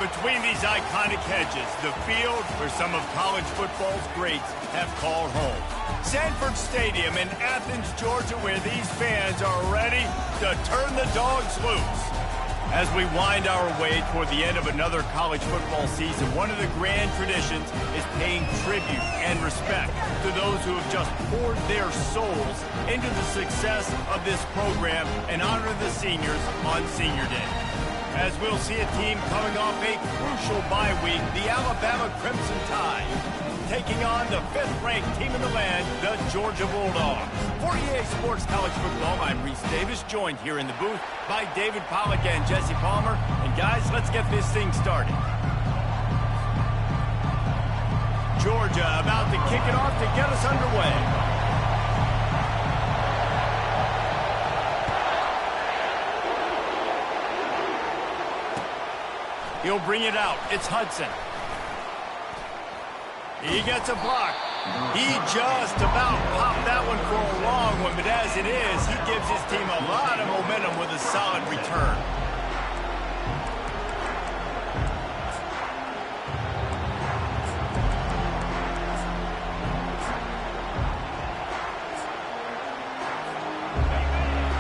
Between these iconic hedges, the field where some of college football's greats have called home. Sanford Stadium in Athens, Georgia, where these fans are ready to turn the dogs loose. As we wind our way toward the end of another college football season, one of the grand traditions is paying tribute and respect to those who have just poured their souls into the success of this program and honor the seniors on Senior Day. As we'll see a team coming off a crucial bye week, the Alabama Crimson Tide, taking on the 5th-ranked team in the land, the Georgia Bulldogs. For EA Sports College Football, I'm Reese Davis, joined here in the booth by David Pollack and Jesse Palmer. And guys, let's get this thing started. Georgia about to kick it off to get us underway. He'll bring it out. It's Hudson. He gets a block. He just about popped that one for a long one, but as it is, he gives his team a lot of momentum with a solid return.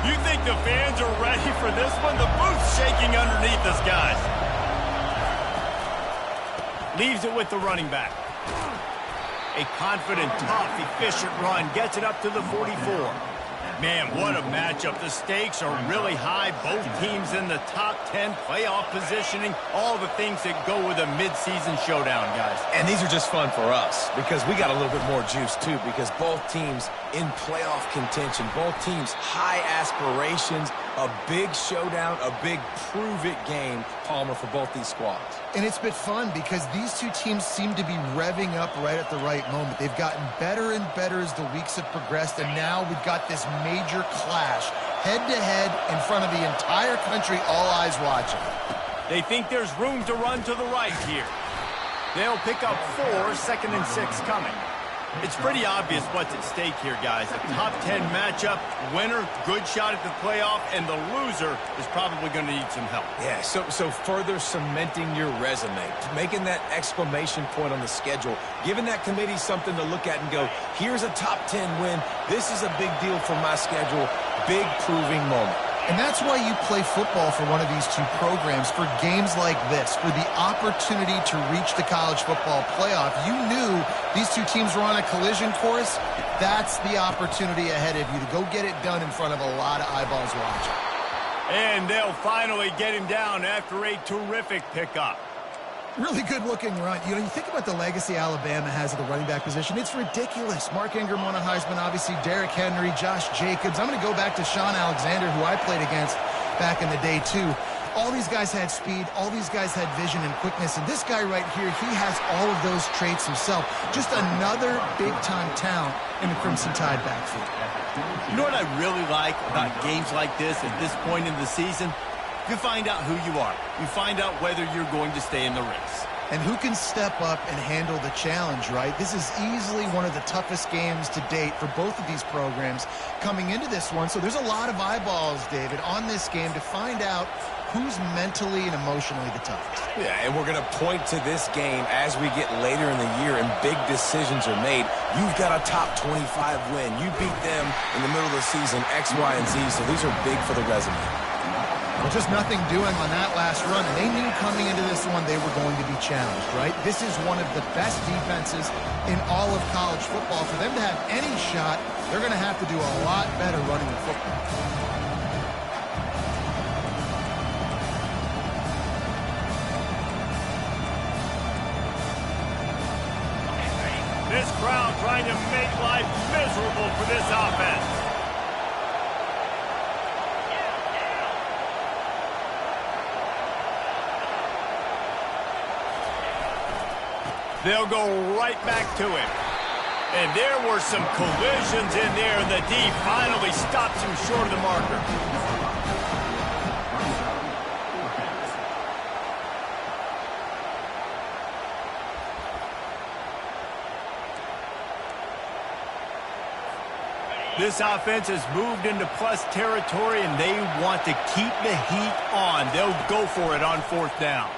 You think the fans are ready for this one? The booth's shaking underneath us, guys. Leaves it with the running back. A confident, tough, efficient run gets it up to the 44. Man, what a matchup. The stakes are really high. Both teams in the top 10, playoff positioning, all the things that go with a midseason showdown, guys. And these are just fun for us because we got a little bit more juice, too, because both teams in playoff contention, both teams high aspirations, a big showdown, a big prove-it game, Palmer, for both these squads. And it's been fun because these two teams seem to be revving up right at the right moment. They've gotten better and better as the weeks have progressed, and now we've got this major clash head-to-head in front of the entire country, all eyes watching. They think there's room to run to the right here. They'll pick up 4, 2nd and 6 coming. It's pretty obvious what's at stake here, guys. A top 10 matchup, winner, good shot at the playoff, and the loser is probably going to need some help. Yeah, so further cementing your resume, making that exclamation point on the schedule, giving that committee something to look at and go, here's a top 10 win. This is a big deal for my schedule. Big proving moment. And that's why you play football for one of these two programs, for games like this, for the opportunity to reach the college football playoff. You knew these two teams were on a collision course. That's the opportunity ahead of you to go get it done in front of a lot of eyeballs watching. And they'll finally get him down after a terrific pickup. Really good-looking run. You know, you think about the legacy Alabama has at the running back position. It's ridiculous. Mark Ingram won a Heisman, obviously Derrick Henry, Josh Jacobs. I'm going to go back to Sean Alexander, who I played against back in the day, too. All these guys had speed. All these guys had vision and quickness. And this guy right here, he has all of those traits himself. Just another big-time talent in the Crimson Tide backfield. You know what I really like about games like this at this point in the season? You find out who you are. You find out whether you're going to stay in the race. And who can step up and handle the challenge, right? This is easily one of the toughest games to date for both of these programs coming into this one. So there's a lot of eyeballs, David, on this game to find out who's mentally and emotionally the toughest. Yeah, and we're going to point to this game as we get later in the year and big decisions are made. You've got a top 25 win. You beat them in the middle of the season, X, Y, and Z. So these are big for the resume. Well, just nothing doing on that last run. And they knew coming into this one they were going to be challenged, right? This is one of the best defenses in all of college football. For them to have any shot, they're going to have to do a lot better running the football. This crowd trying to make life miserable for this offense. They'll go right back to him. And there were some collisions in there. The D finally stops him short of the marker. This offense has moved into plus territory, and they want to keep the heat on. They'll go for it on 4th down.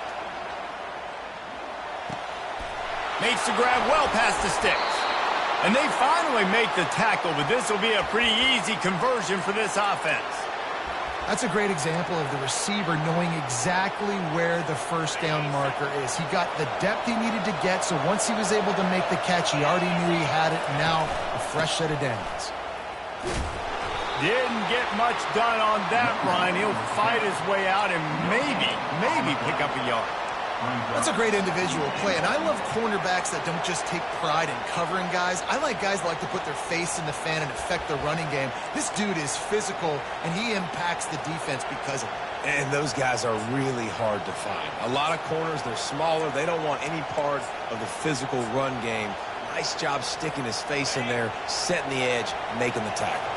Makes the grab well past the sticks. And they finally make the tackle, but this will be a pretty easy conversion for this offense. That's a great example of the receiver knowing exactly where the first down marker is. He got the depth he needed to get, so once he was able to make the catch, he already knew he had it. Now, a fresh set of downs. Didn't get much done on that run. He'll fight his way out and maybe pick up a yard. That's a great individual play, and I love cornerbacks that don't just take pride in covering guys. I like guys that like to put their face in the fan and affect the running game. This dude is physical, and he impacts the defense because of it. And those guys are really hard to find. A lot of corners, they're smaller. They don't want any part of the physical run game. Nice job sticking his face in there, setting the edge, making the tackle.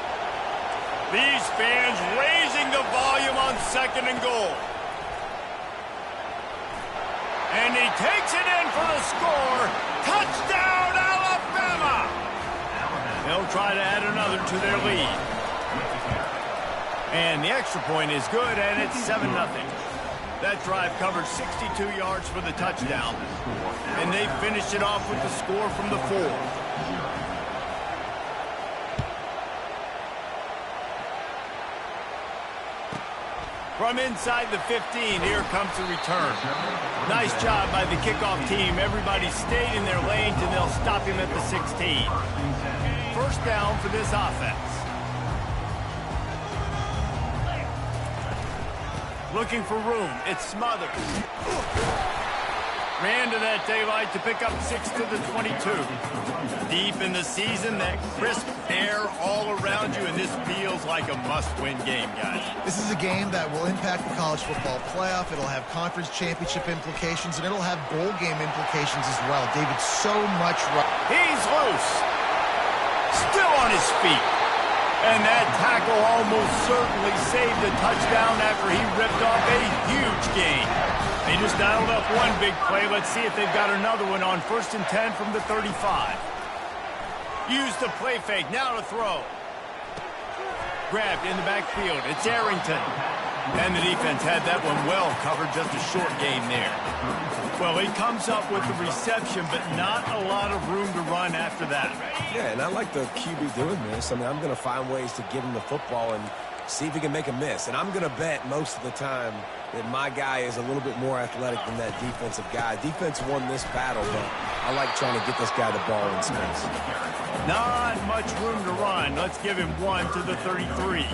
These fans raising the volume on 2nd and goal. And he takes it in for the score. Touchdown, Alabama! They'll try to add another to their lead. And the extra point is good, and it's 7-0. That drive covered 62 yards for the touchdown. And they finished it off with the score from the 4. From inside the 15, here comes the return. Nice job by the kickoff team. Everybody stayed in their lanes, and they'll stop him at the 16. First down for this offense. Looking for room. It's Smothers. Ran to that daylight to pick up 6 to the 22. Deep in the season, that crisp air all around you, and this feels like a must-win game, guys. This is a game that will impact the college football playoff. It'll have conference championship implications, and it'll have bowl game implications as well. David, so much right. He's loose. Still on his feet. And that tackle almost certainly saved a touchdown after he ripped off a huge gain. They just dialed up one big play. Let's see if they've got another one on 1st and 10 from the 35. Use the play fake. Now to throw. Grabbed in the backfield. It's Arrington. And the defense had that one well covered. Just a short game there. Well, he comes up with the reception, but not a lot of room to run after that. Yeah, and I like the QB doing this. I mean, I'm going to find ways to give him the football and see if he can make a miss. And I'm going to bet most of the time that my guy is a little bit more athletic than that defensive guy. Defense won this battle, but I like trying to get this guy the ball in space. Not much room to run. Let's give him 1 to the 33.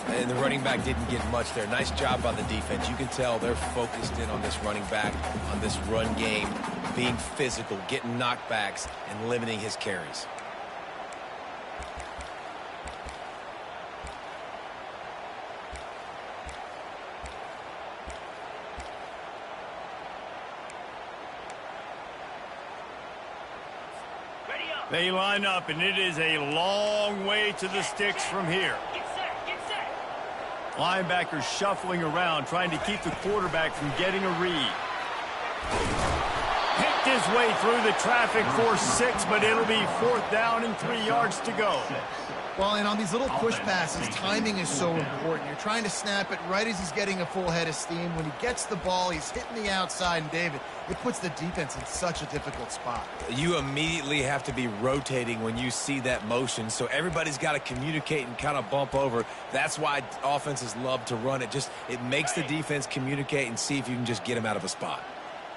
And the running back didn't get much there. Nice job by the defense. You can tell they're focused in on this running back, on this run game, being physical, getting knockbacks, and limiting his carries. They line up, and it is a long way to the sticks from here. Linebackers shuffling around, trying to keep the quarterback from getting a read. Picked his way through the traffic for 6, but it'll be 4th down and 3 yards to go. Well, and on these little push passes, timing is so important. You're trying to snap it right as he's getting a full head of steam. When he gets the ball, he's hitting the outside, and David, it puts the defense in such a difficult spot. You immediately have to be rotating when you see that motion, so everybody's got to communicate and kind of bump over. That's why offenses love to run it. It makes the defense communicate and see if you can just get him out of a spot.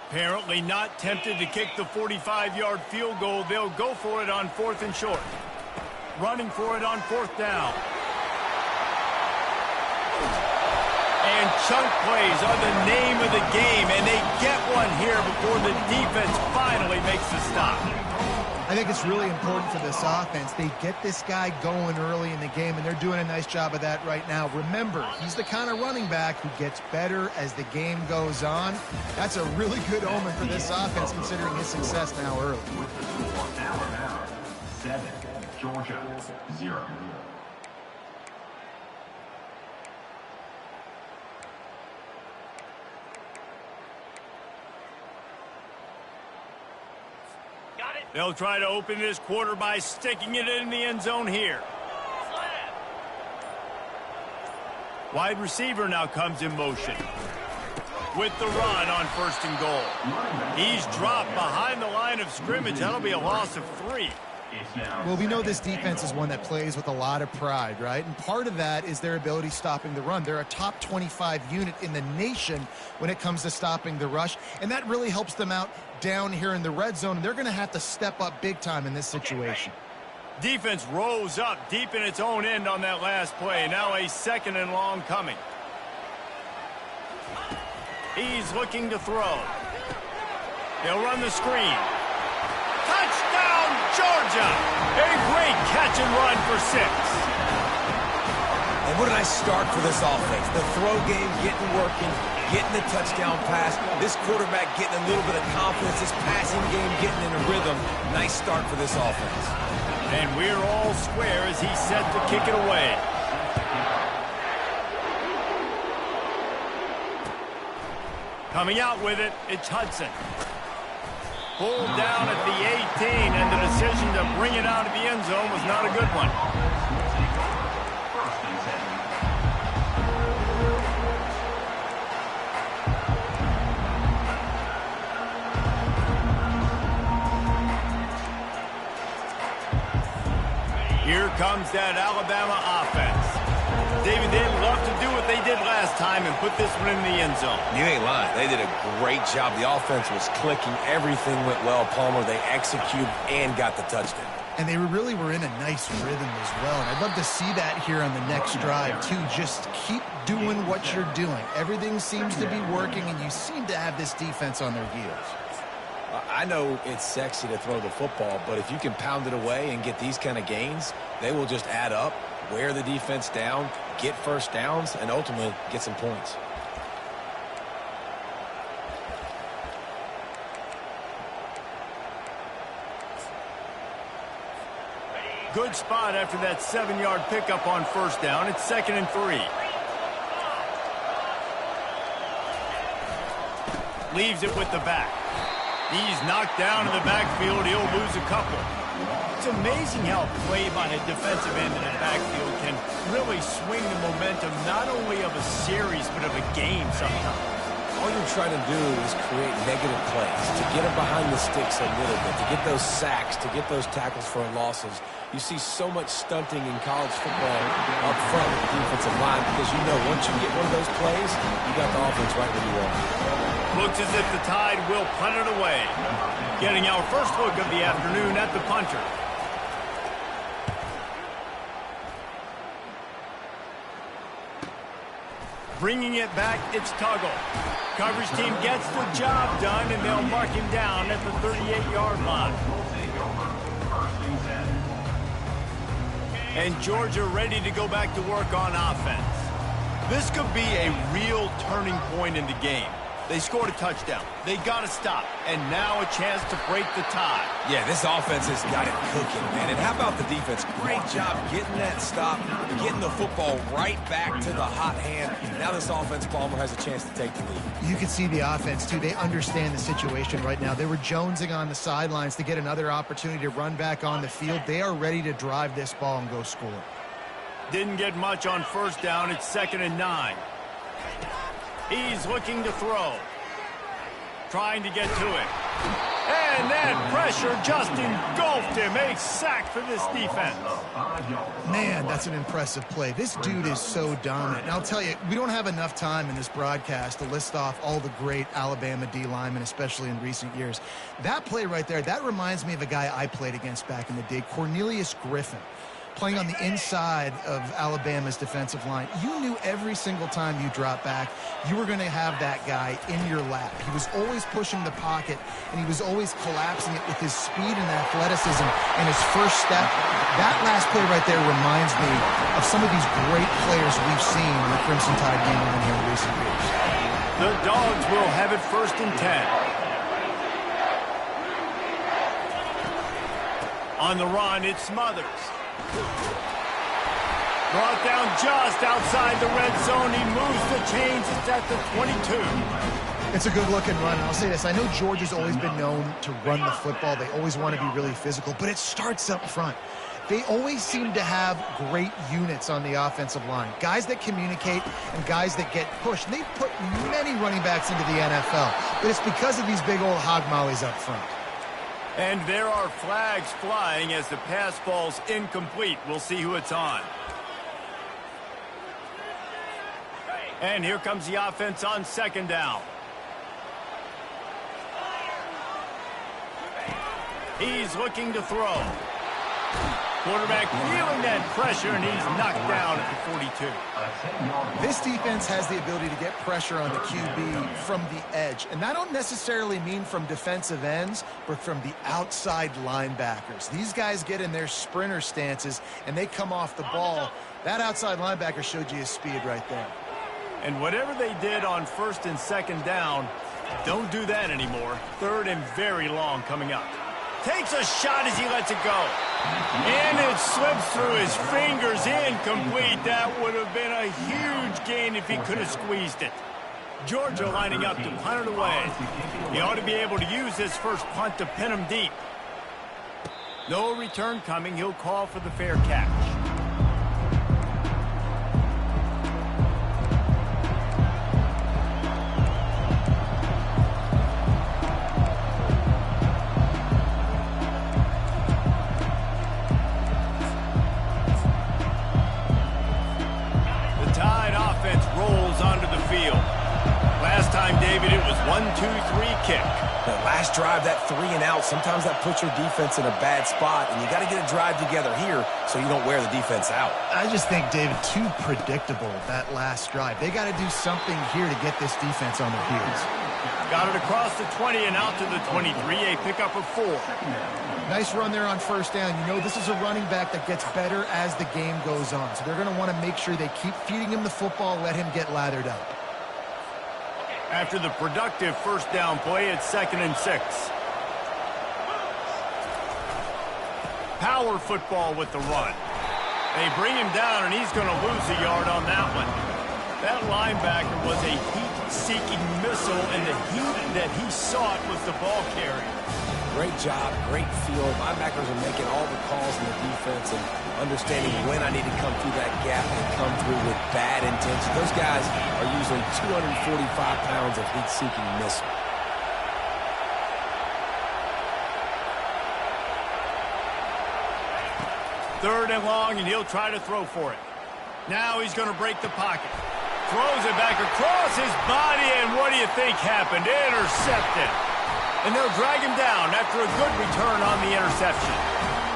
Apparently not tempted to kick the 45-yard field goal. They'll go for it on 4th and short. Running for it on 4th down. And chunk plays are the name of the game, and they get one here before the defense finally makes the stop. I think it's really important for this offense. They get this guy going early in the game, and they're doing a nice job of that right now. Remember, he's the kind of running back who gets better as the game goes on. That's a really good omen for this offense, considering his success now early. Alabama, 7. Georgia, 0. They'll try to open this quarter by sticking it in the end zone here. Wide receiver now comes in motion. with the run on 1st and goal. He's dropped behind the line of scrimmage. That'll be a loss of 3. Well, we know this defense is one that plays with a lot of pride, right? And part of that is their ability stopping the run. They're a top 25 unit in the nation when it comes to stopping the rush, and that really helps them out down here in the red zone. They're going to have to step up big time in this situation. Defense rose up deep in its own end on that last play. Now a 2nd and long coming. He's looking to throw. They'll run the screen. Touchdown, Georgia! A great catch and run for 6. And what a nice start for this offense. The throw game getting working, getting the touchdown pass. This quarterback getting a little bit of confidence. This passing game getting in a rhythm. Nice start for this offense. And we're all square as he's set to kick it away. Coming out with it, it's Hudson. Pulled down at the 18, and the decision to bring it out of the end zone was not a good one. Here comes that Alabama offense. David, they'd love to do what they did last time and put this one in the end zone. You ain't lying. They did a great job. The offense was clicking. Everything went well, Palmer. They executed and got the touchdown. And they really were in a nice rhythm as well. And I'd love to see that here on the next drive, too. Just keep doing what you're doing. Everything seems to be working, and you seem to have this defense on their heels. I know it's sexy to throw the football, but if you can pound it away and get these kind of gains, they will just add up, wear the defense down, get first downs, and ultimately get some points. Good spot after that 7-yard pickup on 1st down. It's 2nd and 3. Leaves it with the back. He's knocked down in the backfield. He'll lose a couple. It's amazing how play by a defensive end in the backfield can really swing the momentum not only of a series but of a game sometimes. All you're trying to do is create negative plays, to get them behind the sticks a little bit, to get those sacks, to get those tackles for losses. You see so much stunting in college football up front with the defensive line because you know once you get one of those plays, you got the offense right where you want. Looks as if the Tide will punt it away. Getting our first look of the afternoon at the punter. Bringing it back, it's Tuggle. Coverage team gets the job done, and they'll mark him down at the 38-yard line. And Georgia ready to go back to work on offense. This could be a real turning point in the game. They scored a touchdown. They got to stop. And now a chance to break the tie. Yeah, this offense has got it cooking, man. And how about the defense? Great job getting that stop, getting the football right back to the hot hand. Now this offense, Palmer, has a chance to take the lead. You can see the offense, too. They understand the situation right now. They were jonesing on the sidelines to get another opportunity to run back on the field. They are ready to drive this ball and go score. Didn't get much on 1st down. It's 2nd and 9. He's looking to throw. Trying to get to it. And that pressure just engulfed him. A sack for this defense. Man, that's an impressive play. This dude is so dominant. And I'll tell you, we don't have enough time in this broadcast to list off all the great Alabama D linemen, especially in recent years. That play right there, that reminds me of a guy I played against back in the day, Cornelius Griffin, playing on the inside of Alabama's defensive line. You knew every single time you dropped back, you were going to have that guy in your lap. He was always pushing the pocket, and he was always collapsing it with his speed and athleticism and his first step. That last play right there reminds me of some of these great players we've seen in the Crimson Tide game around here in recent years. The Dogs will have it 1st and 10. On the run, it's Smothers. Brought down just outside the red zone. He moves the chains. It's at the 22. It's a good-looking run. And I'll say this. I know Georgia's always been known to run the football. They always want to be really physical, but it starts up front. they always seem to have great units on the offensive line. Guys that communicate and guys that get pushed. And they've put many running backs into the NFL, but it's because of these big old hog mollies up front. And there are flags flying as the pass falls incomplete. We'll see who it's on. And here comes the offense on second down. He's looking to throw. Quarterback feeling that pressure, and he's knocked down at the 42. This defense has the ability to get pressure on the QB from the edge. And that don't necessarily mean from defensive ends, but from the outside linebackers. These guys get in their sprinter stances, and they come off the ball. That outside linebacker showed you his speed right there. And whatever they did on first and second down, don't do that anymore. Third and very long coming up. Takes a shot as he lets it go. And it slips through his fingers, incomplete. That would have been a huge gain if he could have squeezed it. Georgia lining up to punt it away. He ought to be able to use his first punt to pin him deep. No return coming. He'll call for the fair catch. David, it was 1-2-3 kick. The last drive, that 3 and out, sometimes that puts your defense in a bad spot, and you got to get a drive together here so you don't wear the defense out. I just think, David, too predictable, that last drive. They got to do something here to get this defense on their heels. Got it across the 20 and out to the 23, a pickup of 4. Nice run there on first down. You know, this is a running back that gets better as the game goes on, so they're going to want to make sure they keep feeding him the football, let him get lathered up. After the productive first down play, it's 2nd and 6. Power football with the run. They bring him down, and he's going to lose a yard on that one. That linebacker was a heat-seeking missile, and the heat that he sought was the ball carrier. Great job, great feel. Linebackers are making all the calls in the defense and understanding when I need to come through that gap and come through with bad intention. Those guys are usually 245 pounds of heat-seeking missile. Third and long, and he'll try to throw for it. Now he's going to break the pocket. Throws it back across his body, and what do you think happened? Intercepted. And they'll drag him down after a good return on the interception.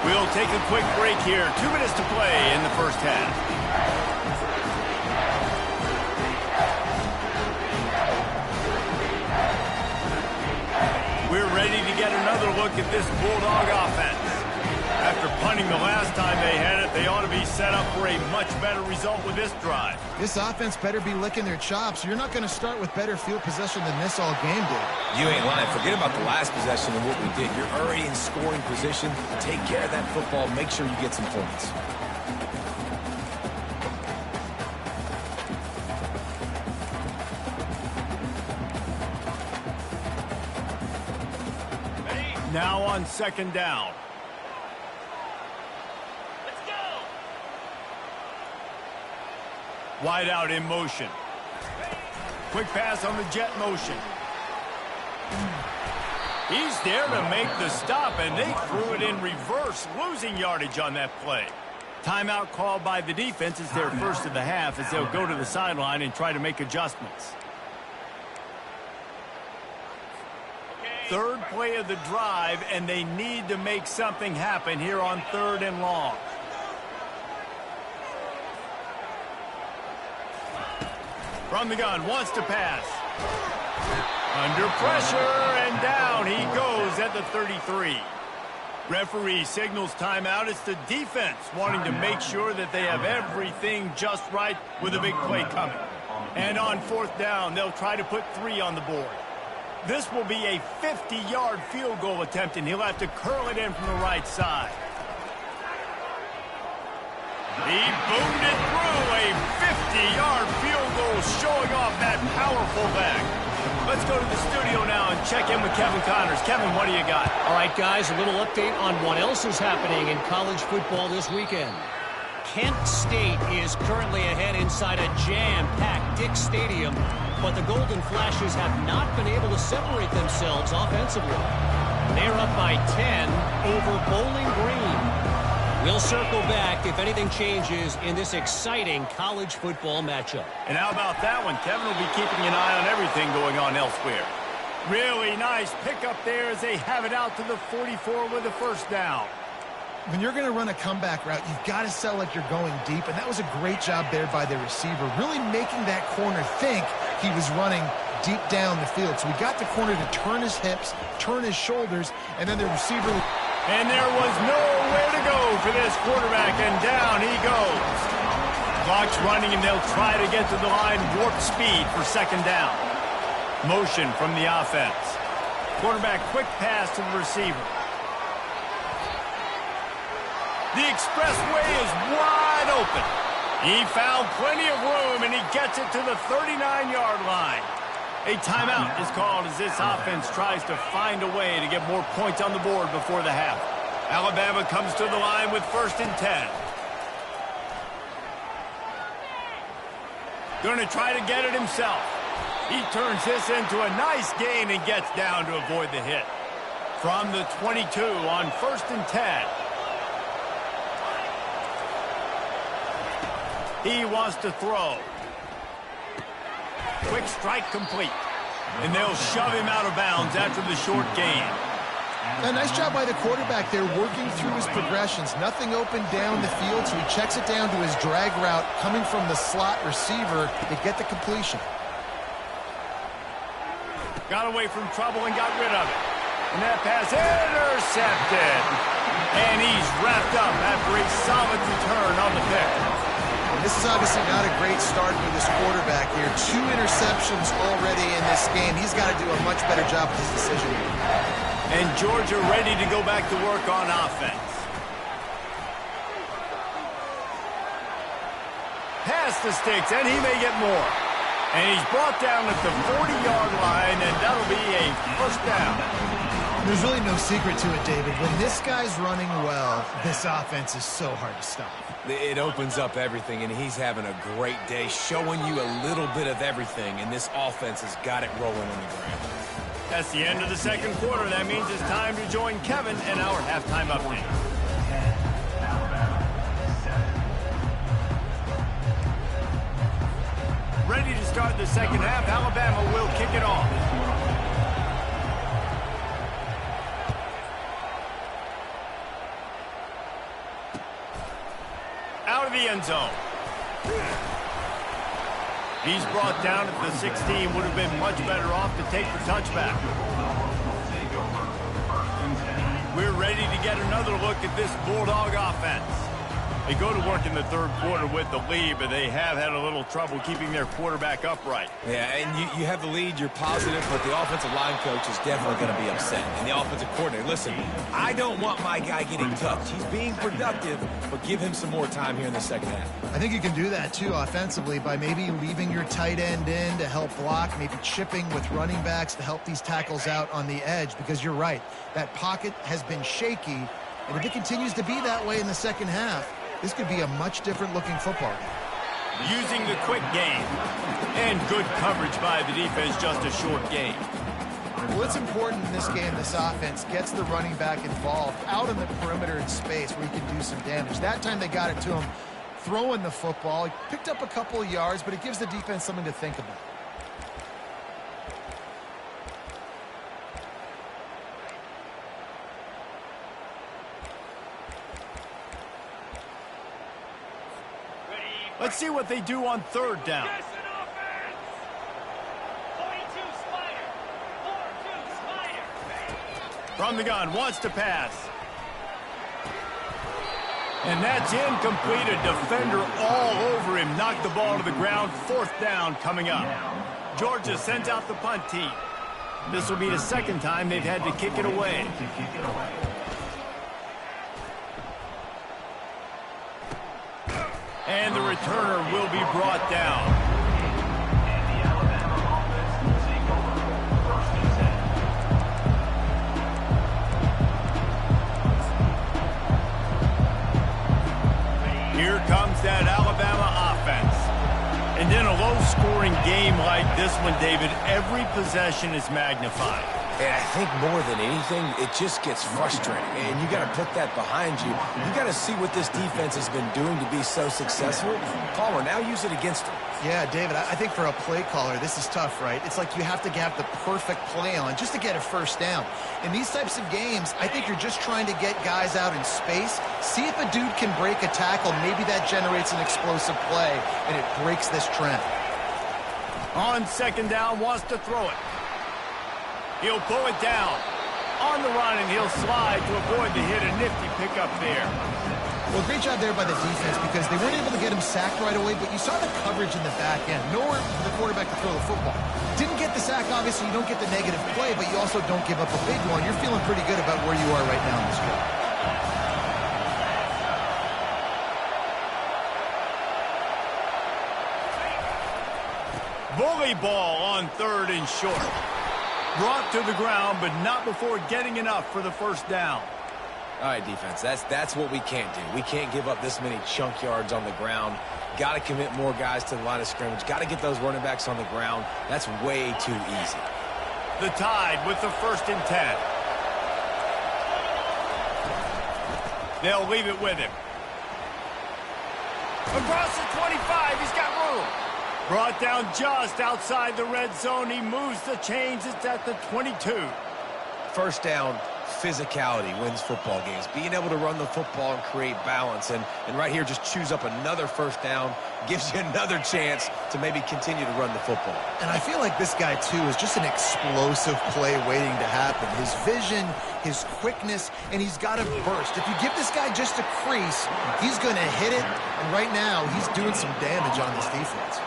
We'll take a quick break here. 2 minutes to play in the first half. We're ready to get another look at this Bulldog offense. After punting the last time they had it, they ought to be set up for a much better result with this drive. This offense better be licking their chops. You're not going to start with better field possession than this all game did. You ain't lying. Forget about the last possession and what we did. You're already in scoring position. Take care of that football. Make sure you get some points. Now on second down. Wide out in motion. Quick pass on the jet motion. He's there to make the stop, and they threw it in reverse, losing yardage on that play. Timeout called by the defense is their first of the half as they'll go to the sideline and try to make adjustments. Third play of the drive, and they need to make something happen here on 3rd and long. From the gun, wants to pass. Under pressure, and down he goes at the 33. Referee signals timeout. It's the defense wanting to make sure that they have everything just right with a big play coming. And on 4th down, they'll try to put 3 on the board. This will be a 50-yard field goal attempt, and he'll have to curl it in from the right side. He boomed it through, a 50-yard field goal showing off that powerful back. Let's go to the studio now and check in with Kevin Connors. Kevin, what do you got? All right, guys, a little update on what else is happening in college football this weekend. Kent State is currently ahead inside a jam-packed Dick Stadium, but the Golden Flashes have not been able to separate themselves offensively. They're up by 10 over Bowling Green. We'll circle back if anything changes in this exciting college football matchup. And how about that one? Kevin will be keeping an eye on everything going on elsewhere. Really nice pickup there as they have it out to the 44 with a first down. When you're going to run a comeback route, you've got to sell like you're going deep, and that was a great job there by the receiver, really making that corner think he was running deep down the field. So we got the corner to turn his hips, turn his shoulders, and then the receiver... And there was nowhere to go for this quarterback, and down he goes. Clock's running, and they'll try to get to the line warp speed for second down. Motion from the offense. Quarterback quick pass to the receiver. The expressway is wide open. He found plenty of room, and he gets it to the 39-yard line. A timeout is called as this offense tries to find a way to get more points on the board before the half. Alabama comes to the line with 1st and 10. Going to try to get it himself. He turns this into a nice gain and gets down to avoid the hit. From the 22 on 1st and 10. He wants to throw. Quick strike complete. And they'll shove him out of bounds after the short gain. A nice job by the quarterback there working through his progressions. Nothing open down the field, so he checks it down to his drag route coming from the slot receiver to get the completion. Got away from trouble and got rid of it. And that pass intercepted. And he's wrapped up after a solid return on the pick. This is obviously not a great start for this quarterback here. 2 interceptions already in this game. He's got to do a much better job with his decision. And Georgia ready to go back to work on offense. Pass the sticks, and he may get more. And he's brought down at the 40-yard line, and that'll be a first down. There's really no secret to it, David. When this guy's running well, this offense is so hard to stop. It opens up everything, and he's having a great day, showing you a little bit of everything, and this offense has got it rolling on the ground. That's the end of the second quarter. That means it's time to join Kevin and our halftime update. Ready to start the second half. Alabama will kick it off. Out of the end zone. He's brought down at the 16. Would have been much better off to take the touchback. We're ready to get another look at this Bulldog offense. They go to work in the third quarter with the lead, but they have had a little trouble keeping their quarterback upright. Yeah, and you have the lead, you're positive, but the offensive line coach is definitely going to be upset. And the offensive coordinator, listen, I don't want my guy getting touched. He's being productive, but give him some more time here in the second half. I think you can do that, too, offensively, by maybe leaving your tight end in to help block, maybe chipping with running backs to help these tackles out on the edge, because you're right. That pocket has been shaky, and if it continues to be that way in the second half, this could be a much different looking football game. Using the quick game. And good coverage by the defense, just a short game. Well, it's important in this game, this offense gets the running back involved out in the perimeter in space where he can do some damage. That time they got it to him throwing the football. He picked up a couple of yards, but it gives the defense something to think about. Let's see what they do on third down. From the gun, wants to pass. And that's incomplete. A defender all over him. Knocked the ball to the ground. Fourth down coming up. Georgia sends out the punt team. This will be the second time they've had to kick it away. And the returner will be brought down. Here comes that Alabama offense. And in a low-scoring game like this one, David, every possession is magnified. And I think more than anything, it just gets frustrating. And you got to put that behind you. You got to see what this defense has been doing to be so successful. Palmer, now use it against them. Yeah, David, I think for a play caller, this is tough, right? It's like you have to have the perfect play on just to get a first down. In these types of games, I think you're just trying to get guys out in space, see if a dude can break a tackle. Maybe that generates an explosive play, and it breaks this trend. On second down, wants to throw it. He'll pull it down. On the run, and he'll slide to avoid the hit. A nifty pickup there. Well, great job there by the defense because they weren't able to get him sacked right away, but you saw the coverage in the back end. Nowhere for the quarterback to throw the football. Didn't get the sack, obviously. You don't get the negative play, but you also don't give up a big one. You're feeling pretty good about where you are right now in this drive. Bully ball on third and short. Brought to the ground, but not before getting enough for the first down. All right, defense, that's what we can't do. We can't give up this many chunk yards on the ground. Got to commit more guys to the line of scrimmage. Got to get those running backs on the ground. That's way too easy. The Tide with the 1st and 10. They'll leave it with him. Across the 25, he's got room. Brought down just outside the red zone. He moves the chains. It's at the 22. First down, physicality wins football games. Being able to run the football and create balance. And right here, just choose up another first down. Gives you another chance to maybe continue to run the football. And I feel like this guy, too, is just an explosive play waiting to happen. His vision, his quickness, and he's got a burst. If you give this guy just a crease, he's going to hit it. And right now, he's doing some damage on this defense.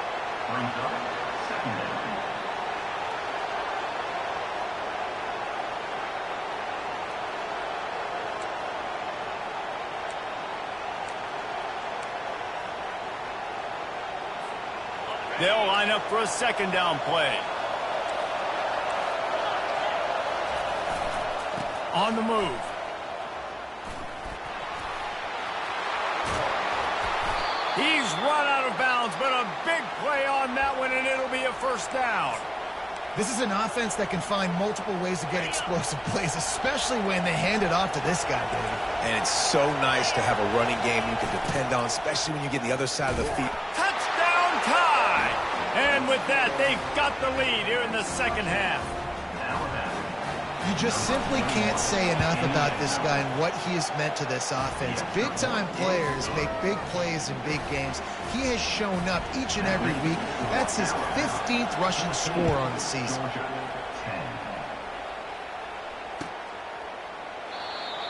They'll line up for a second down play. On the move. He's run out of bounds, but a big play on that one, and it'll be a first down. This is an offense that can find multiple ways to get explosive plays, especially when they hand it off to this guy, David. And it's so nice to have a running game you can depend on, especially when you get the other side of the field. Touchdown tie! And with that, they've got the lead here in the second half. You just simply can't say enough about this guy and what he has meant to this offense. Big-time players make big plays in big games. He has shown up each and every week. That's his 15th rushing score on the season.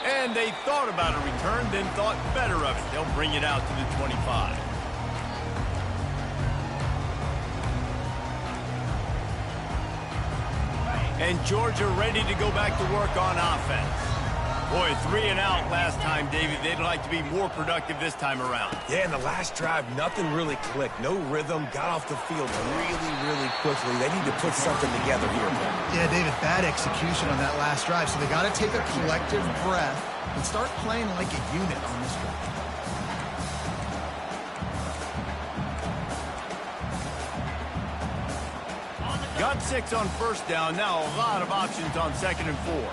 And they thought about a return, then thought better of it. They'll bring it out to the 25. And Georgia ready to go back to work on offense. Boy, 3 and out last time, David. They'd like to be more productive this time around. Yeah, in the last drive, nothing really clicked. No rhythm. Got off the field really, really quickly. They need to put something together here. Yeah, David, bad execution on that last drive. So they got to take a collective breath and start playing like a unit on this drive. Got 6 on first down. Now a lot of options on 2nd and 4.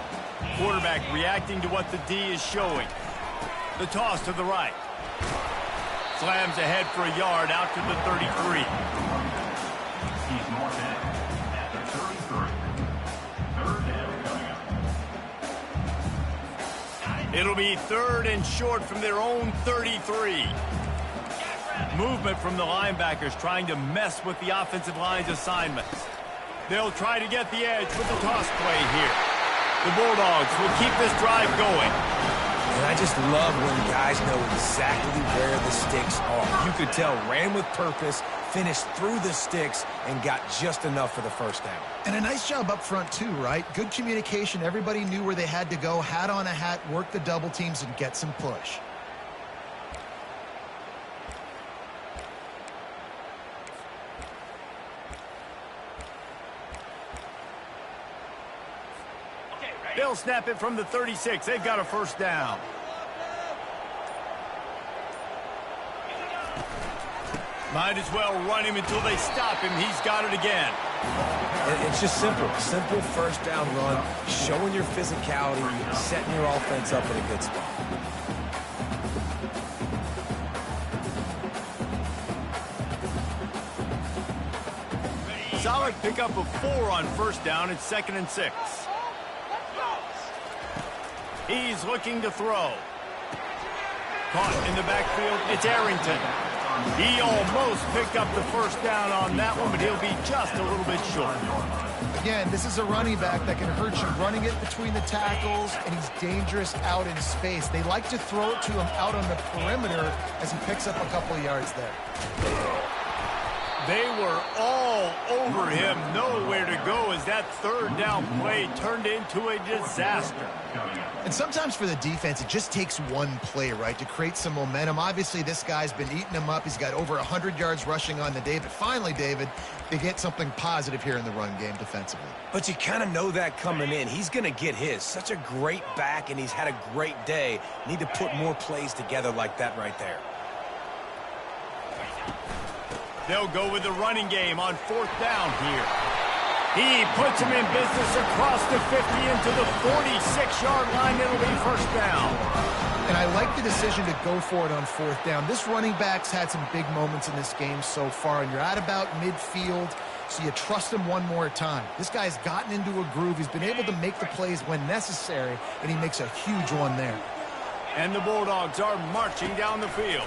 Quarterback reacting to what the D is showing. The toss to the right. Slams ahead for a yard out to the 33. He's north end at the 33. Third down coming up. It'll be 3rd and short from their own 33. Movement from the linebackers trying to mess with the offensive line's assignments. They'll try to get the edge with the toss play here. The Bulldogs will keep this drive going. And I just love when guys know exactly where the sticks are. You could tell ran with purpose, finished through the sticks, and got just enough for the first down. And a nice job up front, too, right? Good communication. Everybody knew where they had to go. Hat on a hat, work the double teams, and get some push. They'll snap it from the 36. They've got a first down. Might as well run him until they stop him. He's got it again. It's just simple. Simple first down run, showing your physicality, setting your offense up in a good spot. Solid pickup of 4 on first down. It's 2nd and 6. He's looking to throw. Caught in the backfield. It's Arrington. He almost picked up the first down on that one, but he'll be just a little bit short. Again, this is a running back that can hurt you running it between the tackles, and he's dangerous out in space. They like to throw it to him out on the perimeter as he picks up a couple of yards there. They were all over him. Nowhere to go as that third down play turned into a disaster. And sometimes for the defense, it just takes one play, right, to create some momentum. Obviously, this guy's been eating him up. He's got over 100 yards rushing on the day. But finally, David, they get something positive here in the run game defensively. But you kind of know that coming in. He's going to get his. Such a great back, and he's had a great day. Need to put more plays together like that right there. They'll go with the running game on 4th down here. He puts him in business across the 50 into the 46-yard line. It'll be first down. And I like the decision to go for it on 4th down. This running back's had some big moments in this game so far, and you're at about midfield, so you trust him one more time. This guy's gotten into a groove. He's been able to make the plays when necessary, and he makes a huge one there. And the Bulldogs are marching down the field.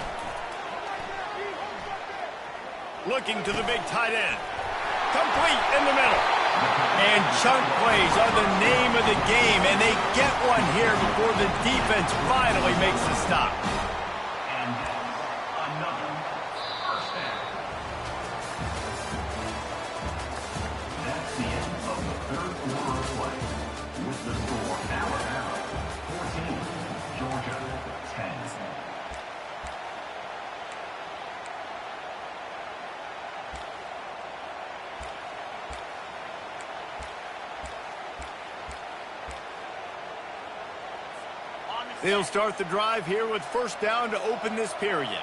Looking to the big tight end. Complete in the middle. And chunk plays are the name of the game, and they get one here before the defense finally makes the stop. And another first down. That's the end of the third quarter of play. With the score Alabama 14, Georgia 10. They'll start the drive here with first down to open this period.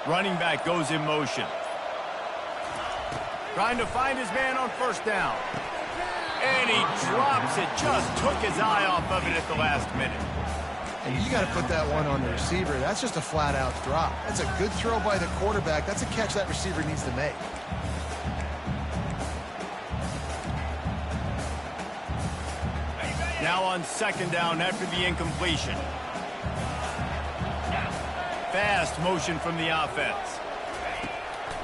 Running back goes in motion. Trying to find his man on first down. And he drops it. Just took his eye off of it at the last minute. And you got to put that one on the receiver. That's just a flat-out drop. That's a good throw by the quarterback. That's a catch that receiver needs to make. Now on second down after the incompletion. Fast motion from the offense.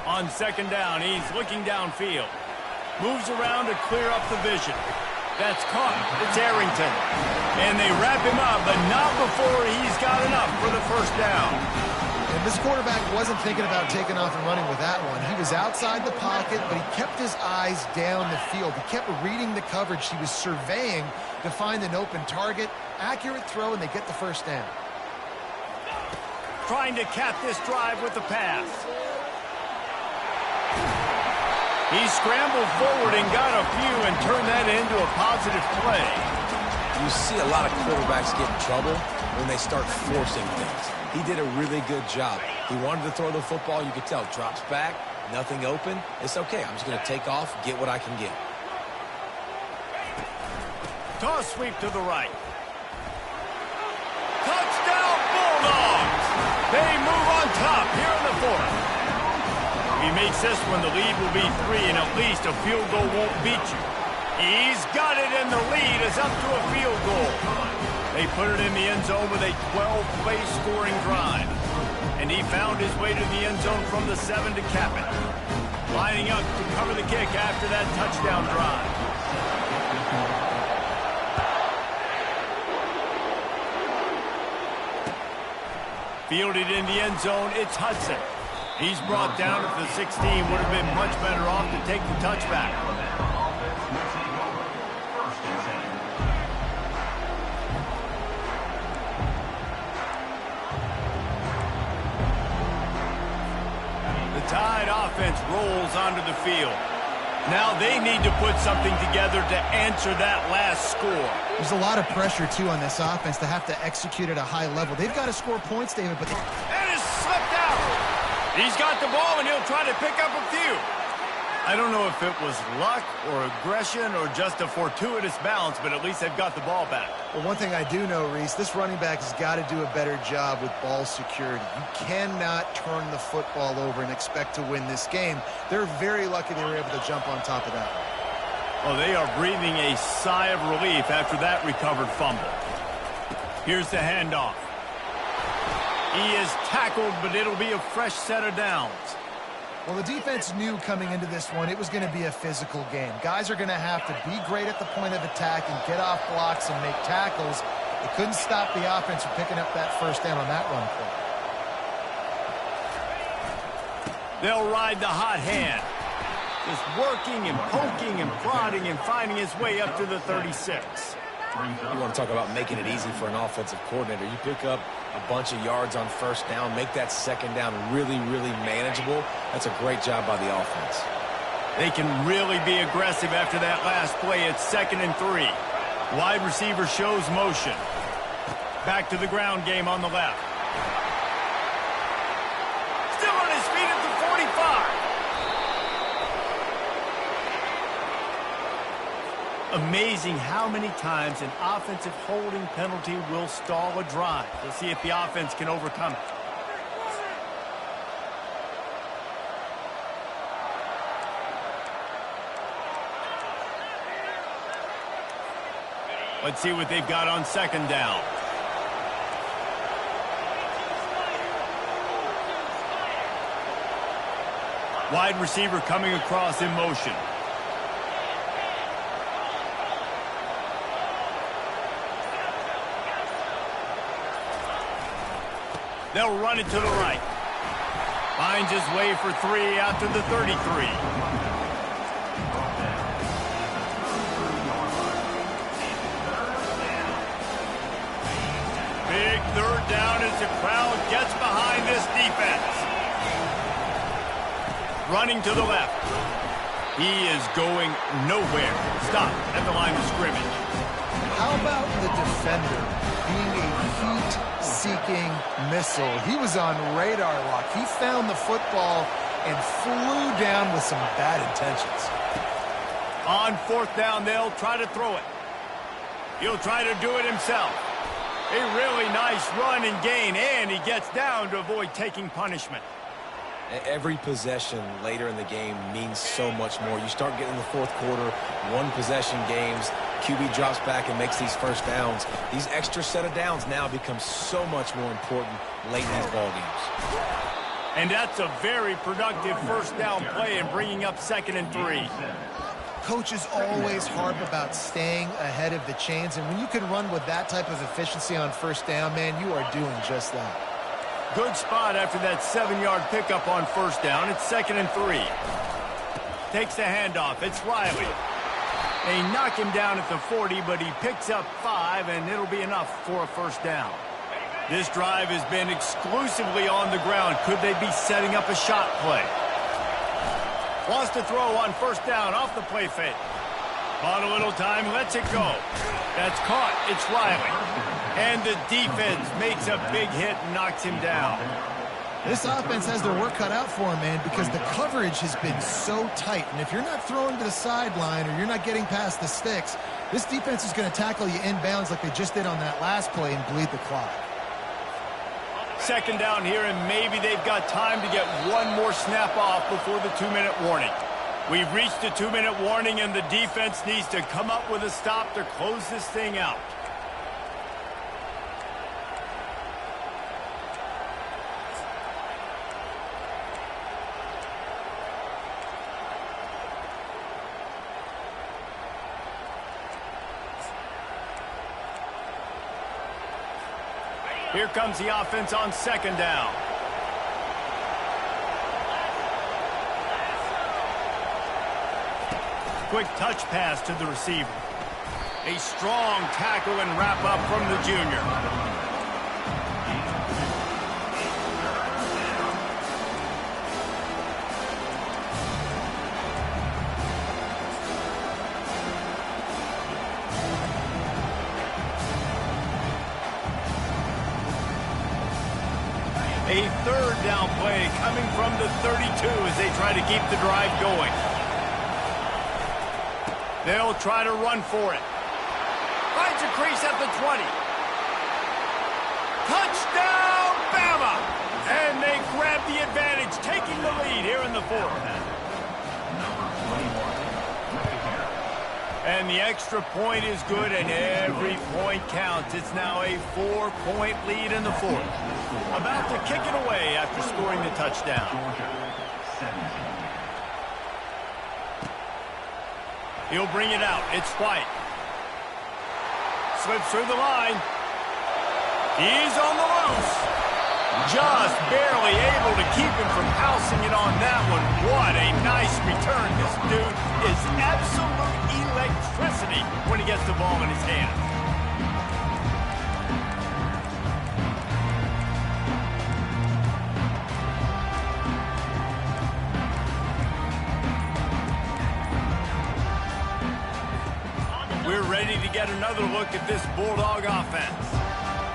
On second down, he's looking downfield. Moves around to clear up the vision. That's caught. It's Arrington. And they wrap him up, but not before he's got enough for the first down. And this quarterback wasn't thinking about taking off and running with that one. He was outside the pocket, but he kept his eyes down the field. He kept reading the coverage. He was surveying to find an open target. Accurate throw, and they get the first down. Trying to cap this drive with the pass. He scrambled forward and got a few and turned that into a positive play. You see a lot of quarterbacks get in trouble when they start forcing things. He did a really good job. He wanted to throw the football. You could tell. Drops back, nothing open. It's okay. I'm just going to take off, get what I can get. Toss sweep to the right. Touchdown Bulldogs! They move on top here in the fourth. If he makes this one, the lead will be 3, and at least a field goal won't beat you. He's got it, and the lead is up to a field goal. They put it in the end zone with a 12-play scoring drive. And he found his way to the end zone from the 7 to cap it. Lining up to cover the kick after that touchdown drive. Fielded in the end zone, it's Hudson. He's brought down at the 16. Would have been much better off to take the touchback. The Tide offense rolls onto the field. Now they need to put something together to answer that last score. There's a lot of pressure, too, on this offense to have to execute at a high level. They've got to score points, David, but That is slipped out. He's got the ball, and he'll try to pick up a few. I don't know if it was luck or aggression or just a fortuitous bounce, but at least they've got the ball back. Well, one thing I do know, Reese, this running back has got to do a better job with ball security. You cannot turn the football over and expect to win this game. They're very lucky they were able to jump on top of that one. Well, they are breathing a sigh of relief after that recovered fumble. Here's the handoff. He is tackled, but it'll be a fresh set of downs. Well, the defense knew coming into this one it was going to be a physical game. Guys are going to have to be great at the point of attack and get off blocks and make tackles. They couldn't stop the offense from picking up that first down on that run play. They'll ride the hot hand. Just working and poking and prodding and finding his way up to the 36. You want to talk about making it easy for an offensive coordinator. You pick up a bunch of yards on first down, make that second down really, really manageable. That's a great job by the offense. They can really be aggressive after that last play. It's 2nd and 3. Wide receiver shows motion. Back to the ground game on the left. Still on his feet at the 45. Amazing how many times an offensive holding penalty will stall a drive. We'll see if the offense can overcome it. Let's see what they've got on 2nd down. Wide receiver coming across in motion. They'll run it to the right. Finds his way for 3 out to the 33. Big 3rd down as the crowd gets behind this defense. Running to the left. He is going nowhere. Stop at the line of scrimmage. How about the defender being a heat-seeking missile? He was on radar lock. He found the football and flew down with some bad intentions. On 4th down, they'll try to throw it. He'll try to do it himself. A really nice run and gain, and he gets down to avoid taking punishment. Every possession later in the game means so much more. You start getting the 4th quarter, one-possession games, QB drops back and makes these first downs. These extra set of downs now become so much more important late in these ball games. And that's a very productive first down play and bringing up 2nd and 3. Coaches always harp about staying ahead of the chains, and when you can run with that type of efficiency on first down, man, you are doing just that. Good spot after that 7-yard pickup on first down. It's 2nd and 3. Takes the handoff. It's Riley. They knock him down at the 40, but he picks up 5, and it'll be enough for a first down. This drive has been exclusively on the ground. Could they be setting up a shot play? Wants to throw on first down off the play fake. On a little time, lets it go. That's caught. It's Riley. And the defense makes a big hit and knocks him down. This offense has their work cut out for them, man, because the coverage has been so tight. And if you're not throwing to the sideline or you're not getting past the sticks, this defense is going to tackle you inbounds like they just did on that last play and bleed the clock. 2nd down here, and maybe they've got time to get one more snap off before the 2-minute warning. We've reached the 2-minute warning, and the defense needs to come up with a stop to close this thing out. Here comes the offense on 2nd down. Quick touch pass to the receiver. A strong tackle and wrap up from the junior. A third down play coming from the 32 as they try to keep the drive going. They'll try to run for it. Finds a crease at the 20. Touchdown, Bama! And they grab the advantage, taking the lead here in the fourth. And the extra point is good, and every point counts. It's now a 4-point lead in the fourth. About to kick it away after scoring the touchdown. He'll bring it out. It's White. Slips through the line. He's on the loose. Just barely able to keep him from pouncing it on that one. What a nice return. This dude is absolute electricity when he gets the ball in his hands. We're ready to get another look at this Bulldog offense.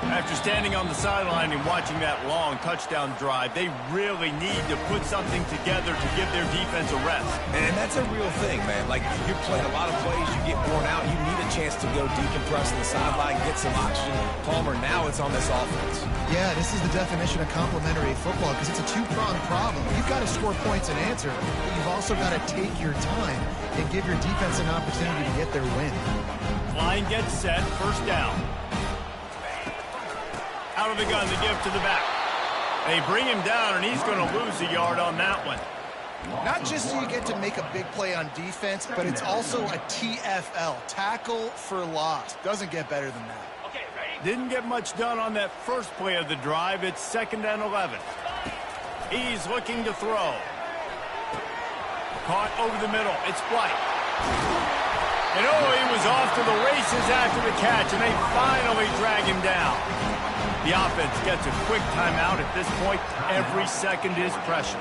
After standing on the sideline and watching that long touchdown drive, they really need to put something together to give their defense a rest. And that's a real thing, man. Like, you're playing a lot of plays, you get worn out, you need a chance to go decompress on the sideline, get some oxygen. Palmer, now it's on this offense. Yeah, this is the definition of complementary football because it's a two-pronged problem. You've got to score points and answer, but you've also got to take your time and give your defense an opportunity to get their win. Line gets set, first down. Out of the gun, the give to the back. They bring him down, and he's going to lose a yard on that one. Not just do you get to make a big play on defense, but it's also a TFL, tackle for loss. Doesn't get better than that. Didn't get much done on that first play of the drive. It's 2nd and 11. He's looking to throw. Caught over the middle. It's White. And he was off to the races after the catch, and they finally drag him down. The offense gets a quick timeout. At this point, every second is precious.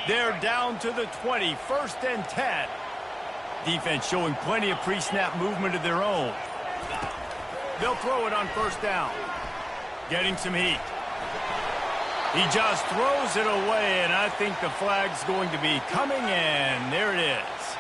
They're down to the 20, 1st and 10. Defense showing plenty of pre-snap movement of their own. They'll throw it on first down. Getting some heat. He just throws it away, and I think the flag's going to be coming in. There it is.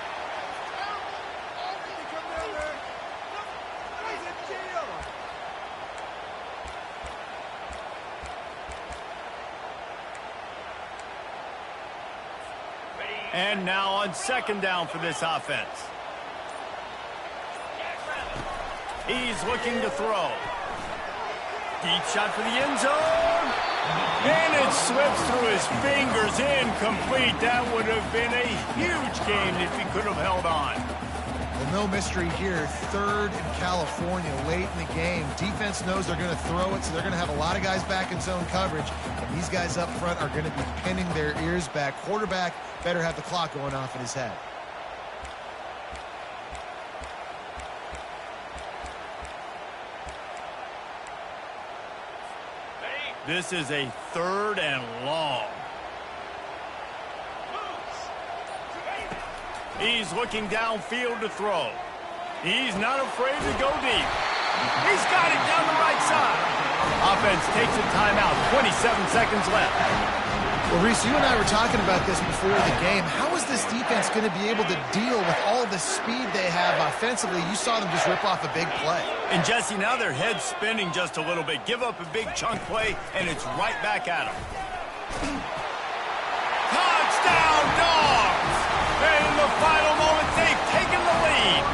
And now on 2nd down for this offense. He's looking to throw. Deep shot for the end zone. And it slips through his fingers, incomplete. That would have been a huge game if he could have held on. Well, no mystery here. 3rd in California, late in the game. Defense knows they're going to throw it, so they're going to have a lot of guys back in zone coverage. And these guys up front are going to be pinning their ears back. Quarterback better have the clock going off in his head. This is a 3rd and long. He's looking downfield to throw. He's not afraid to go deep. He's got it down the right side. Offense takes a timeout. 27 seconds left. Well, Reese, you and I were talking about this before the game. How is this defense going to be able to deal with all the speed they have offensively? You saw them just rip off a big play. And, Jesse, now their head's spinning just a little bit. Give up a big chunk play, and it's right back at them. Touchdown, Dogs! And in the final moments, they've taken the lead.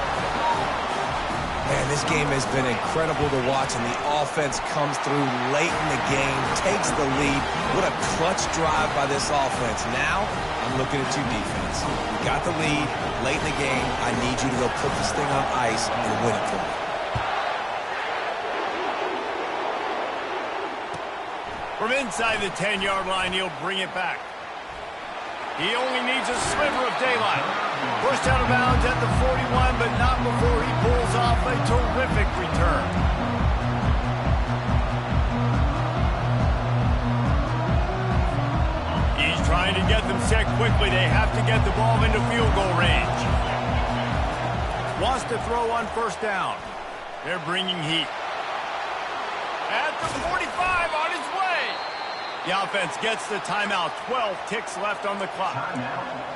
Man, this game has been incredible to watch, and the offense comes through late in the game, takes the lead. What a clutch drive by this offense. Now, I'm looking at you, defense. You got the lead late in the game. I need you to go put this thing on ice and win it for me. From inside the 10-yard line, he'll bring it back. He only needs a sliver of daylight. Pushed out of bounds at the 41, but not before he pulls off a terrific return. He's trying to get them set quickly. They have to get the ball into field goal range. to throw on first down. They're bringing heat. At the 45, on his way. The offense gets the timeout. 12 ticks left on the clock.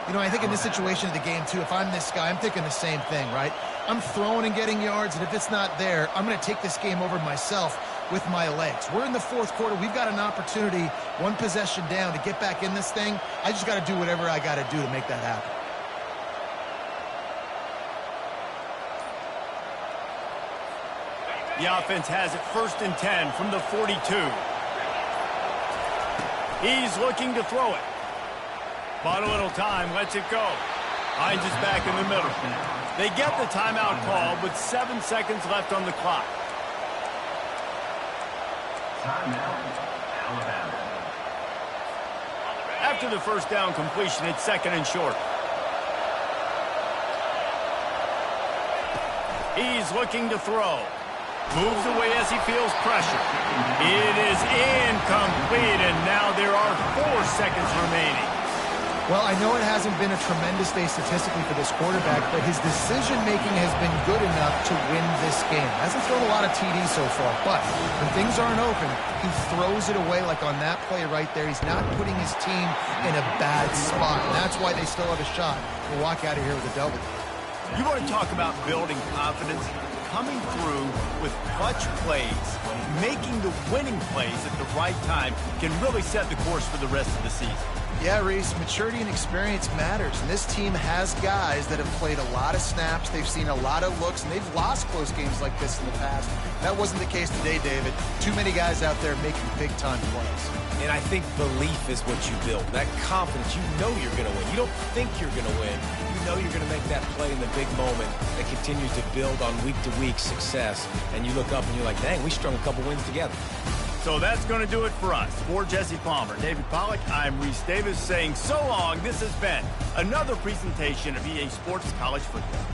You know, I think in this situation of the game, too, if I'm this guy, I'm thinking the same thing, right? I'm throwing and getting yards, and if it's not there, I'm going to take this game over myself with my legs. We're in the fourth quarter. We've got an opportunity, one possession down, to get back in this thing. I just got to do whatever I got to do to make that happen. The offense has it 1st and 10 from the 42. He's looking to throw it. Bought a little time, lets it go. Hines is back in the middle. They get the timeout call with 7 seconds left on the clock. Timeout, Alabama. After the first down completion, it's 2nd and short. He's looking to throw. Moves away as he feels pressure. It is incomplete, and now there are 4 seconds remaining. Well, I know it hasn't been a tremendous day statistically for this quarterback, but his decision-making has been good enough to win this game. Hasn't thrown a lot of TDs so far, but when things aren't open, he throws it away like on that play right there. He's not putting his team in a bad spot, and that's why they still have a shot to walk out of here with a W. You want to talk about building confidence? Coming through with clutch plays, making the winning plays at the right time can really set the course for the rest of the season. Yeah, Reese, maturity and experience matters, and this team has guys that have played a lot of snaps, they've seen a lot of looks, and they've lost close games like this in the past. That wasn't the case today, David. Too many guys out there making big-time plays. And I think belief is what you build. That confidence, you know you're going to win. You don't think you're going to win. You know you're going to make that play in the big moment that continues to build on week-to-week success. And you look up and you're like, dang, we strung a couple wins together. So that's going to do it for us. For Jesse Palmer, David Pollack, I'm Reese Davis saying so long. This has been another presentation of EA Sports College Football.